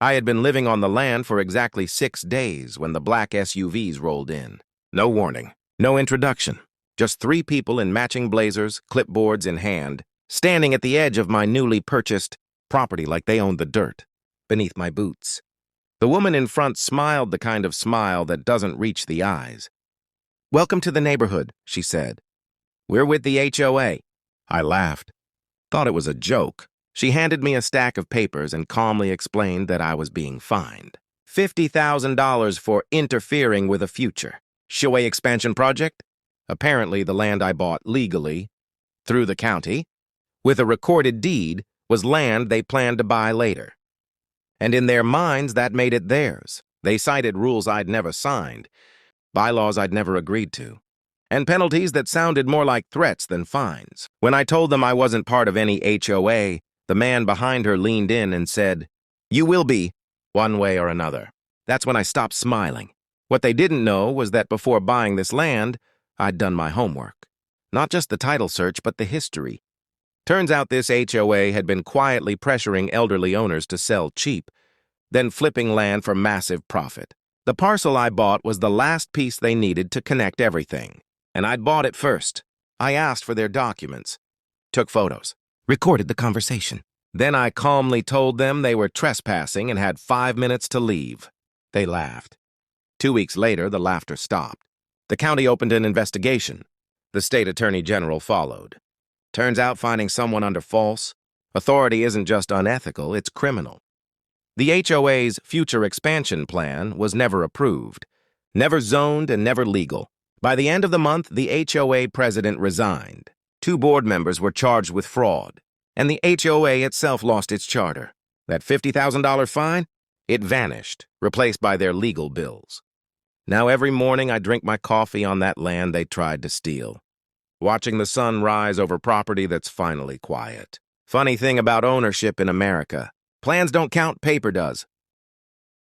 I had been living on the land for exactly 6 days when the black SUVs rolled in. No warning, no introduction, just 3 people in matching blazers, clipboards in hand, standing at the edge of my newly purchased property like they owned the dirt beneath my boots. The woman in front smiled the kind of smile that doesn't reach the eyes. "Welcome to the neighborhood," she said. "We're with the HOA." I laughed. Thought it was a joke. She handed me a stack of papers and calmly explained that I was being fined. $50,000 for interfering with a future HOA expansion project? Apparently, the land I bought legally, through the county, with a recorded deed, was land they planned to buy later. And in their minds, that made it theirs. They cited rules I'd never signed, bylaws I'd never agreed to, and penalties that sounded more like threats than fines. When I told them I wasn't part of any HOA, the man behind her leaned in and said, "You will be, one way or another." That's when I stopped smiling. What they didn't know was that before buying this land, I'd done my homework. Not just the title search, but the history. Turns out this HOA had been quietly pressuring elderly owners to sell cheap, then flipping land for massive profit. The parcel I bought was the last piece they needed to connect everything, and I'd bought it first. I asked for their documents, took photos, recorded the conversation. Then I calmly told them they were trespassing and had 5 minutes to leave. They laughed. 2 weeks later, the laughter stopped. The county opened an investigation. The state attorney general followed. Turns out finding someone under false authority isn't just unethical, it's criminal. The HOA's future expansion plan was never approved, never zoned, and never legal. By the end of the month, the HOA president resigned. 2 board members were charged with fraud, and the HOA itself lost its charter. That $50,000 fine? It vanished, replaced by their legal bills. Now every morning I drink my coffee on that land they tried to steal, watching the sun rise over property that's finally quiet. Funny thing about ownership in America, plans don't count, paper does.